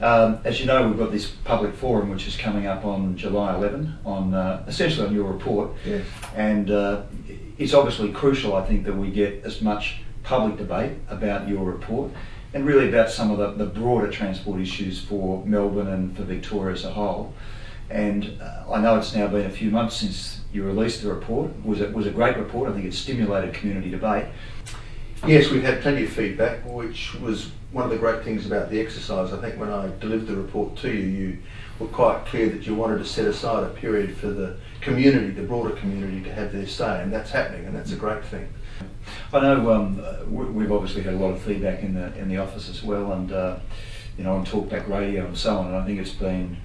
As you know, we've got this public forum which is coming up on July 11 on essentially on your report. Yes. And it's obviously crucial, I think, that we get as much public debate about your report and really about some of the broader transport issues for Melbourne and for Victoria as a whole. And I know it's now been a few months since you released the report. It was a great report. I think it stimulated community debate. Yes, we've had plenty of feedback, which was one of the great things about the exercise. I think when I delivered the report to you, you were quite clear that you wanted to set aside a period for the community, the broader community, to have their say, and that's happening, and that's a great thing. I know we've obviously had a lot of feedback in the office as well, and you know, on Talkback Radio and so on. And I think it's been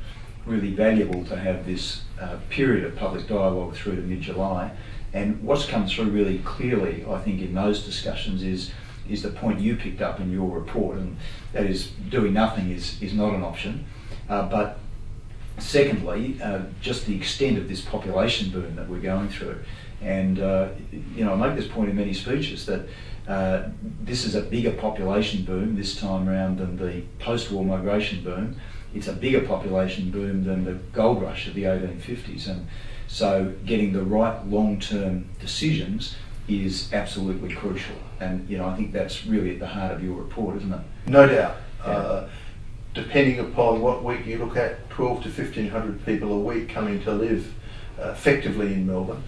really valuable to have this period of public dialogue through to mid-July. And what's come through really clearly, I think, in those discussions is the point you picked up in your report, and that is doing nothing is not an option. But secondly, just the extent of this population boom that we're going through. And you know, I make this point in many speeches that this is a bigger population boom this time around than the post-war migration boom. It's a bigger population boom than the gold rush of the 1850s. And so getting the right long-term decisions is absolutely crucial. And you know, I think that's really at the heart of your report, isn't it? No doubt. Yeah. Depending upon what week you look at, 12 to 1,500 people a week coming to live effectively in Melbourne.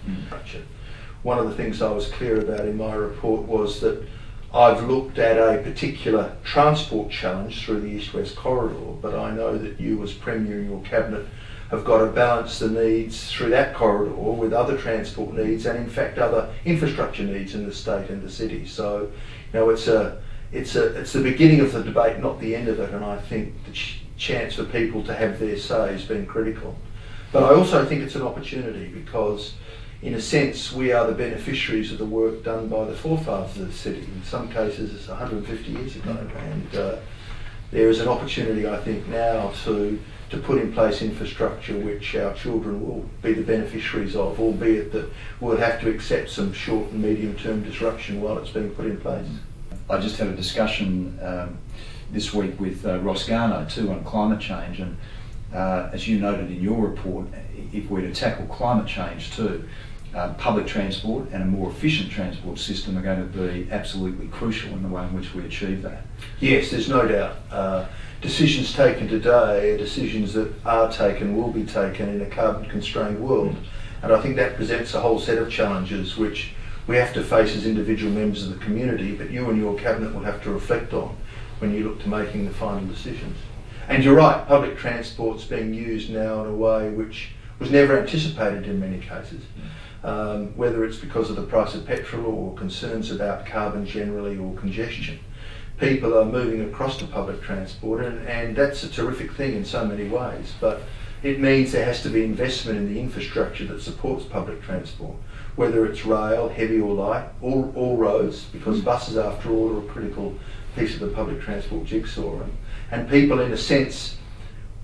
One of the things I was clear about in my report was that I've looked at a particular transport challenge through the East-West corridor, but I know that you as Premier and your Cabinet have got to balance the needs through that corridor with other transport needs and in fact other infrastructure needs in the state and the city. So, you know, it's the beginning of the debate, not the end of it, and I think the chance for people to have their say has been critical. But I also think it's an opportunity because, in a sense, we are the beneficiaries of the work done by the forefathers of the city. In some cases, it's 150 years ago, and there is an opportunity, I think, now to put in place infrastructure which our children will be the beneficiaries of, albeit that we'll have to accept some short and medium-term disruption while it's being put in place. I just had a discussion this week with Ross Garner too on climate change, and as you noted in your report, if we're to tackle climate change too, public transport and a more efficient transport system are going to be absolutely crucial in the way in which we achieve that. Yes, there's no doubt. Decisions taken today are decisions that are taken, will be taken in a carbon-constrained world. And I think that presents a whole set of challenges which we have to face as individual members of the community, but you and your Cabinet will have to reflect on when you look to making the final decisions. And you're right, public transport's being used now in a way which was never anticipated in many cases. Whether it's because of the price of petrol or concerns about carbon generally or congestion. People are moving across to public transport, and that's a terrific thing in so many ways, but it means there has to be investment in the infrastructure that supports public transport, whether it's rail, heavy or light, all roads, because buses after all are a critical piece of the public transport jigsaw. And people, in a sense,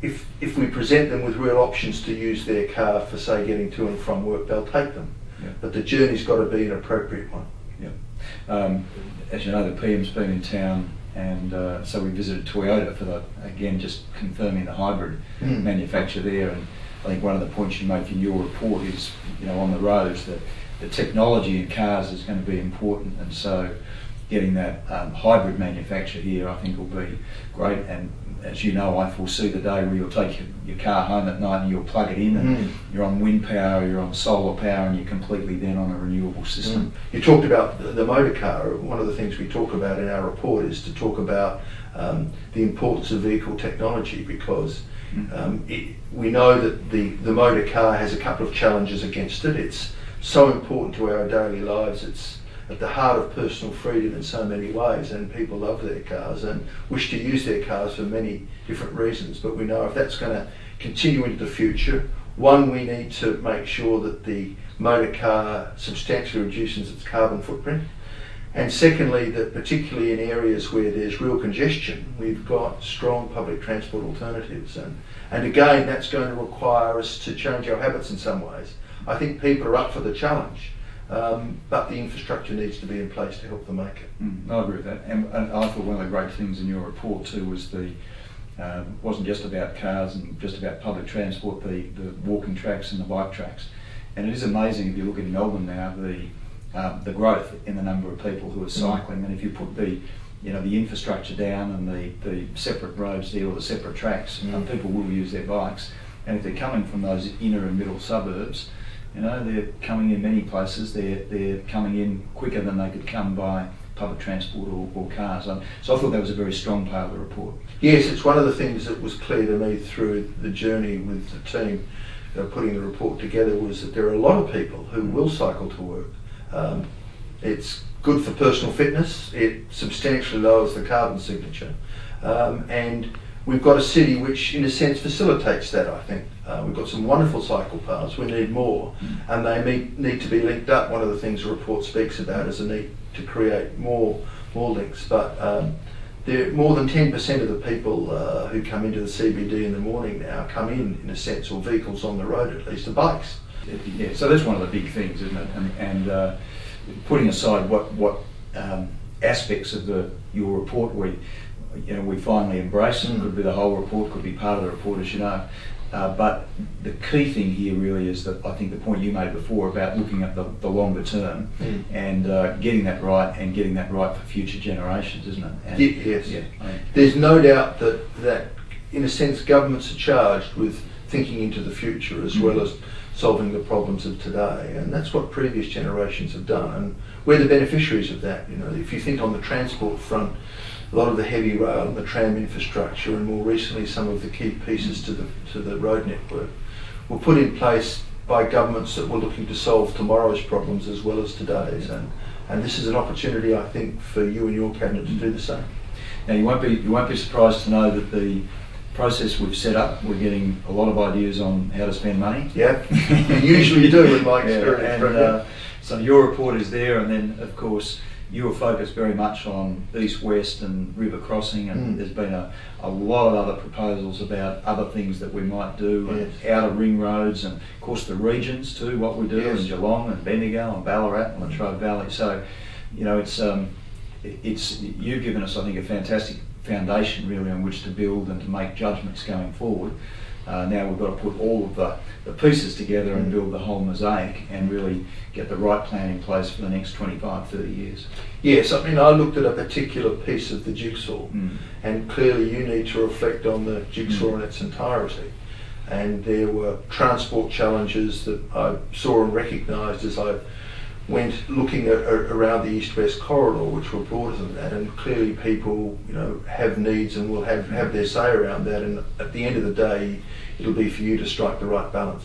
if we present them with real options to use their car for, say, getting to and from work, they'll take them. Yeah. But the journey's got to be an appropriate one. Yeah. As you know, the PM's been in town, and so we visited Toyota for again, just confirming the hybrid manufacture there. And I think one of the points you make in your report is, you know, on the roads, that the technology in cars is going to be important, and so getting that hybrid manufacture here, I think, will be great. And as you know, I foresee the day where you'll take your car home at night and you'll plug it in, and you're on wind power, you're on solar power, and you're completely then on a renewable system. You talked about the motor car. One of the things we talk about in our report is to talk about the importance of vehicle technology, because we know that the motor car has a couple of challenges against it. It's so important to our daily lives. It's at the heart of personal freedom in so many ways, and people love their cars and wish to use their cars for many different reasons. But we know if that's going to continue into the future, one, we need to make sure that the motor car substantially reduces its carbon footprint, and secondly, that particularly in areas where there's real congestion, we've got strong public transport alternatives, and again, that's going to require us to change our habits in some ways. I think people are up for the challenge. But the infrastructure needs to be in place to help them make it. I agree with that. And I thought one of the great things in your report too was wasn't just about cars and just about public transport, the walking tracks and the bike tracks. And it is amazing if you look in Melbourne now, the growth in the number of people who are cycling. And if you put the infrastructure down and the separate roads there or the separate tracks, people will use their bikes. And if they're coming from those inner and middle suburbs, they're coming in many places. They're coming in quicker than they could come by public transport or cars. So I thought that was a very strong part of the report. Yes, it's one of the things that was clear to me through the journey with the team putting the report together, was that there are a lot of people who will cycle to work. It's good for personal fitness, it substantially lowers the carbon signature, and we've got a city which in a sense facilitates that, I think. We've got some wonderful cycle paths, we need more, and they need to be linked up. One of the things the report speaks about is a need to create more links, but more than 10% of the people who come into the CBD in the morning now come in a sense, or vehicles on the road at least, are bikes. Yeah, so that's one of the big things, isn't it? And putting aside what aspects of your report we finally embrace, could be the whole report, could be part of the report, as you know. But the key thing here really is that I think the point you made before about looking at the longer term and getting that right, and getting that right for future generations, isn't it? And yes. Yeah, there's no doubt that in a sense governments are charged with thinking into the future as well as solving the problems of today, and that's what previous generations have done, and we're the beneficiaries of that. If you think on the transport front, a lot of the heavy rail and the tram infrastructure, and more recently some of the key pieces to the road network, were put in place by governments that were looking to solve tomorrow's problems as well as today's, and this is an opportunity, I think, for you and your cabinet to do the same. Now you won't be surprised to know that the process we've set up, we're getting a lot of ideas on how to spend money. Yeah, you usually do in my experience. And so your report is there, and then of course you are focused very much on east, west and river crossing, and there's been a lot of other proposals about other things that we might do, and outer ring roads, and of course the regions too, what we do in Geelong and Bendigo and Ballarat and Latrobe Valley. So it's you've given us, I think, a fantastic foundation really on which to build and to make judgments going forward. Now we've got to put all of the pieces together and build the whole mosaic and really get the right plan in place for the next 25, 30 years. Yes, I mean, I looked at a particular piece of the jigsaw, and clearly you need to reflect on the jigsaw in its entirety. And there were transport challenges that I saw and recognised as I went looking around the east-west corridor, which were broader than that, and clearly people have needs and will have their say around that, and at the end of the day it'll be for you to strike the right balance.